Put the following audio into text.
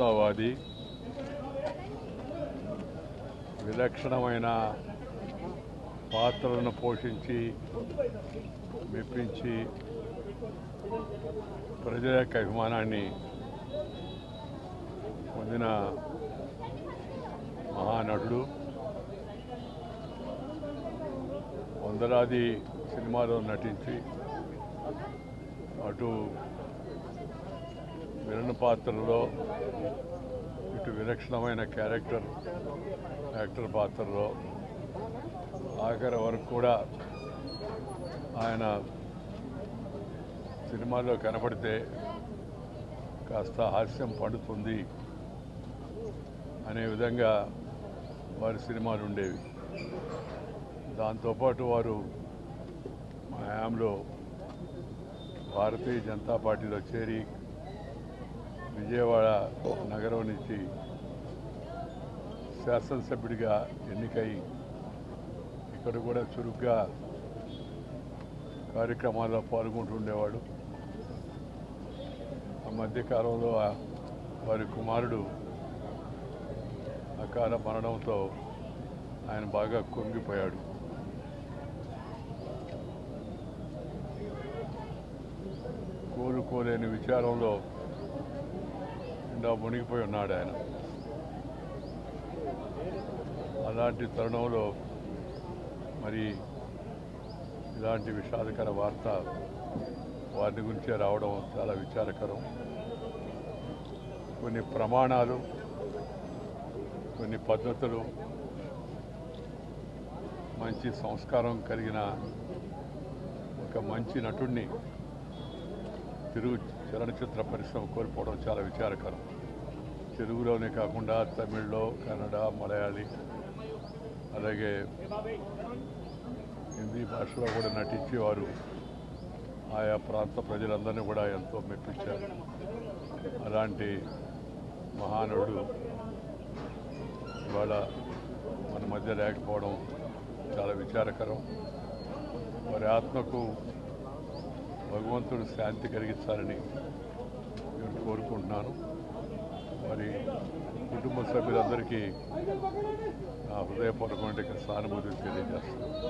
వాది విలక్షణమైన పాత్రలను పోషించి మెప్పించి ప్రజల యొక్క అభిమానాన్ని పొందిన మహానటుడు. వందలాది సినిమాలో నటించి అటు విలన్ పాత్రలో ఇటు విలక్షణమైన యాక్టర్ పాత్రలో ఆఖరి వరకు కూడా ఆయన సినిమాలో కనపడితే కాస్త హాస్యం పడుతుంది అనే విధంగా వారి సినిమాలు ఉండేవి. దాంతోపాటు వారు మా హయాంలో భారతీయ జనతా పార్టీలో చేరి విజయవాడ నగరం నుంచి శాసనసభ్యుడిగా ఎన్నికై ఇక్కడ కూడా చురుగ్గా కార్యక్రమాల్లో పాల్గొంటుండేవాడు. ఆ మధ్యకాలంలో వారి కుమారుడు అకాల మరణంతో ఆయన బాగా కుంగిపోయాడు. కోలుకోలేని విచారంలో మునిగిపోయి ఉన్నాడు ఆయన. అలాంటి తరుణంలో మరి ఇలాంటి విషాదకర వార్త వారి గురించే రావడం చాలా విచారకరం. కొన్ని ప్రమాణాలు, కొన్ని పద్ధతులు, మంచి సంస్కారం కలిగిన ఒక మంచి నటుడిని తెలుగు చలనచిత్ర పరిశ్రమ కోల్పోవడం చాలా విచారకరం. తెలుగులోనే కాకుండా తమిళ్లో, కన్నడ, మలయాళీ, అలాగే హిందీ భాషలో కూడా నటించేవారు ఆయా ప్రాంత ప్రజలందరినీ కూడా ఎంతో మెప్పించారు. అలాంటి మహానుడు ఇవాళ మన మధ్య లేకపోవడం చాలా విచారకరం. వారి ఆత్మకు భగవంతుడు శాంతి కలిగించాలని నేను కోరుకుంటున్నాను. వారి కుటుంబ సభ్యులందరికీ నా హృదయపూర్వకమైన సానుభూతిని తెలియజేస్తున్నాను.